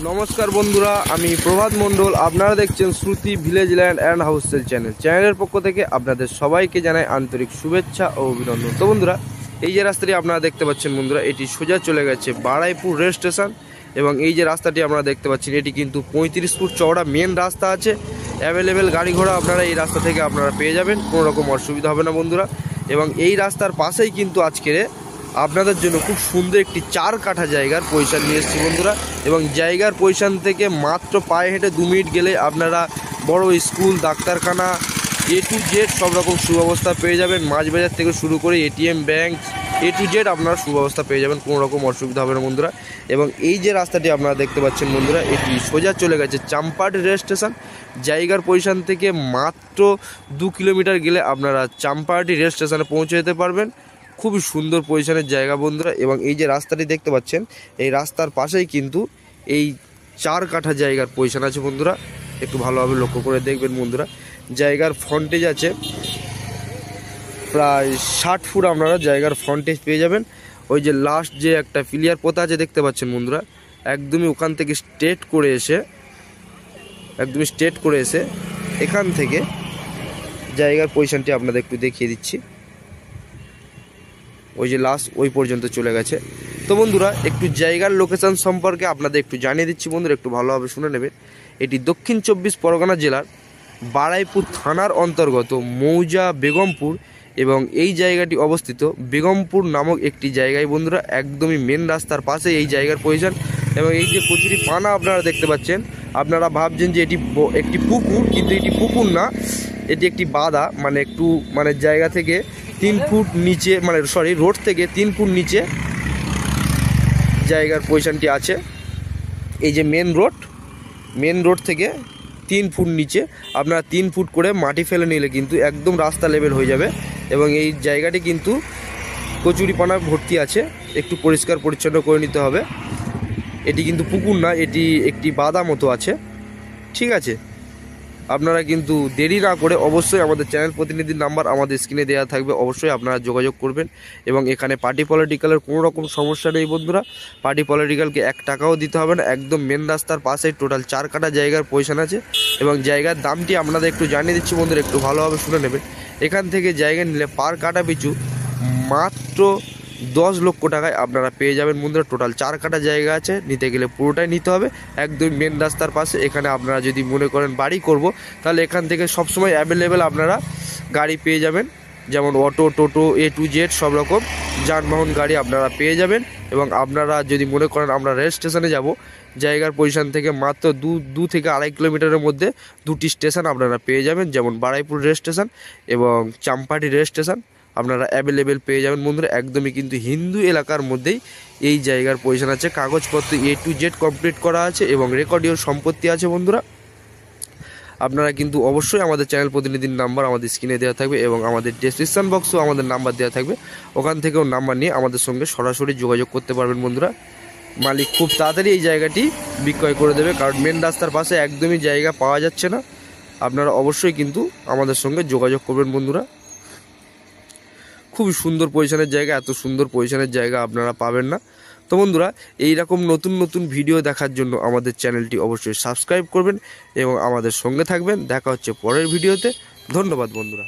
নমস্কার বন্ধুরা, আমি প্রভাত মণ্ডল। আপনারা দেখছেন শ্রুতি ভিলেজ ল্যান্ড অ্যান্ড হাউসেল চ্যানেলের পক্ষ থেকে আপনাদের সবাইকে জানাই আন্তরিক শুভেচ্ছা ও অভিনন্দন। তো বন্ধুরা, এই যে রাস্তাটি আপনারা দেখতে পাচ্ছেন বন্ধুরা, এটি সোজা চলে গেছে বারাইপুর রেল স্টেশন। এবং এই যে রাস্তাটি আপনারা দেখতে পাচ্ছেন, এটি কিন্তু 35 ফুট চওড়া মেন রাস্তা আছে। অ্যাভেলেবেল গাড়ি ঘোড়া আপনারা এই রাস্তা থেকে আপনারা পেয়ে যাবেন, কোনো রকম অসুবিধা হবে না বন্ধুরা। এবং এই রাস্তার পাশেই কিন্তু আজকে আপনাদের জন্য খুব সুন্দর একটি 4 কাঠা জায়গার পজিশন নিয়ে এসেছি বন্ধুরা। এবং জায়গার পজিশন থেকে মাত্র পায়ে হেঁটে 2 মিনিট গেলে আপনারা বড় স্কুল, ডাক্তারখানা, A to Z সব রকম সুব্যবস্থা পেয়ে যাবেন। মাছ বাজার থেকে শুরু করে ATM, bank, A to Z আপনারা সুব্যবস্থা পেয়ে যাবেন, কোনো রকম অসুবিধা হবে না বন্ধুরা। এবং এই যে রাস্তাটি আপনারা দেখতে পাচ্ছেন বন্ধুরা, এটি সোজা চলে গেছে চাম্পাহাটি রেল স্টেশন। জায়গার পজিশন থেকে মাত্র 2 কিলোমিটার গেলে আপনারা চাম্পাহাটি রেল স্টেশনে পৌঁছে যেতে পারবেন। খুবই সুন্দর পজিশনের জায়গা বন্ধুরা। এবং এই যে রাস্তাটি দেখতে পাচ্ছেন, এই রাস্তার পাশেই কিন্তু এই 4 কাঠা জায়গার পজিশন আছে বন্ধুরা। একটু ভালোভাবে লক্ষ্য করে দেখবেন বন্ধুরা। জায়গার ফ্রন্টেজ আছে প্রায় 60 ফুট, আপনারা জায়গার ফ্রন্টেজ পেয়ে যাবেন। ওই যে লাস্ট যে একটা পিলিয়ার পোতা আছে দেখতে পাচ্ছেন বন্ধুরা, একদমই ওখান থেকে স্ট্রেট করে এসে এখান থেকে জায়গার পজিশনটি আপনাদের একটু দেখিয়ে দিচ্ছি। ওই যে লাস্ট ওই পর্যন্ত চলে গেছে। তো বন্ধুরা, একটু জায়গার লোকেশন সম্পর্কে আপনাদের একটু জানিয়ে দিচ্ছি বন্ধুরা, একটু ভালোভাবে শুনে নেবেন। এটি দক্ষিণ 24 পরগনা জেলার বারাইপুর থানার অন্তর্গত মৌজা বেগমপুর। এবং এই জায়গাটি অবস্থিত বেগমপুর নামক একটি জায়গায় বন্ধুরা, একদমই মেন রাস্তার পাশে এই জায়গার পজিশন। এবং এই যে কচুরি পানা আপনারা দেখতে পাচ্ছেন, আপনারা ভাবছেন যে এটি একটি পুকুর, কিন্তু এটি পুকুর না, এটি একটি বাঁধা। মানে জায়গা থেকে 3 ফুট নিচে, রোড থেকে 3 ফুট নিচে জায়গার পজিশনটি আছে। এই যে মেন রোড থেকে 3 ফুট নিচে আপনারা 3 ফুট করে মাটি ফেলে নিলে কিন্তু একদম রাস্তা লেভেল হয়ে যাবে। এবং এই জায়গাটি কিন্তু কচুরিপানা ভর্তি আছে, একটু পরিষ্কার পরিচ্ছন্ন করে নিতে হবে। এটি কিন্তু পুকুর না, এটি একটি বাঁধা মতো আছে, ঠিক আছে। আপনারা কিন্তু দেরি না করে অবশ্যই আমাদের চ্যানেল প্রতিনিধির নাম্বার আমাদের স্ক্রিনে দেওয়া থাকবে, অবশ্যই আপনারা যোগাযোগ করবেন। এবং এখানে পার্টি পলিটিক্যালের কোনো রকম সমস্যা নেই বন্ধুরা। পার্টি পলিটিক্যালকে 1 টাকাও দিতে হবে না, একদম মেন রাস্তার পাশে টোটাল 4 কাঠা জায়গার পজিশন আছে। এবং জায়গার দামটি আপনাদের একটু জানিয়ে দিচ্ছি বন্ধুরা, একটু ভালোভাবে শুনে নেবেন। এখান থেকে জায়গা নিলে পার কাঠা পিছু মাত্র 10 লক্ষ টাকায় আপনারা পেয়ে যাবেন বন্ধুরা। টোটাল 4 কাঠা জায়গা আছে, নিতে গেলে পুরোটাই নিতে হবে, একদম মেন রাস্তার পাশে। এখানে আপনারা যদি মনে করেন বাড়ি করব, তাহলে এখান থেকে সবসময় অ্যাভেলেবেল আপনারা গাড়ি পেয়ে যাবেন, যেমন auto, toto, A to Z সব রকম যানবাহন গাড়ি আপনারা পেয়ে যাবেন। এবং আপনারা যদি মনে করেন আমরা রেল স্টেশনে যাব, জায়গার পজিশন থেকে মাত্র 2 থেকে 2.5 কিলোমিটারের মধ্যে 2টি স্টেশন আপনারা পেয়ে যাবেন, যেমন বারাইপুর রেল স্টেশন এবং চাম্পাহাটি রেল স্টেশন আপনারা অ্যাভেলেবেল পেয়ে যাবেন বন্ধুরা। একদমই কিন্তু হিন্দু এলাকার মধ্যেই এই জায়গার পজিশন আছে, কাগজপত্র A to Z কমপ্লিট করা আছে এবং রেকর্ডীয় সম্পত্তি আছে বন্ধুরা। আপনারা কিন্তু অবশ্যই আমাদের চ্যানেল প্রতিনিধির নাম্বার আমাদের স্ক্রিনে দেওয়া থাকবে এবং আমাদের ডেসক্রিপশন বক্সেও আমাদের নাম্বার দেওয়া থাকবে, ওখান থেকেও নাম্বার নিয়ে আমাদের সঙ্গে সরাসরি যোগাযোগ করতে পারবেন বন্ধুরা। মালিক খুব তাড়াতাড়ি এই জায়গাটি বিক্রয় করে দেবে, কারণ মেন রাস্তার পাশে একদমই জায়গা পাওয়া যাচ্ছে না। আপনারা অবশ্যই কিন্তু আমাদের সঙ্গে যোগাযোগ করবেন বন্ধুরা। খুবই সুন্দর পজিশনের জায়গা, এত সুন্দর পজিশনের জায়গা আপনারা পাবেন না। তো বন্ধুরা, এই রকম নতুন ভিডিও দেখার জন্য আমাদের চ্যানেলটি অবশ্যই সাবস্ক্রাইব করবেন এবং আমাদের সঙ্গে থাকবেন। দেখা হচ্ছে পরের ভিডিওতে। ধন্যবাদ বন্ধুরা।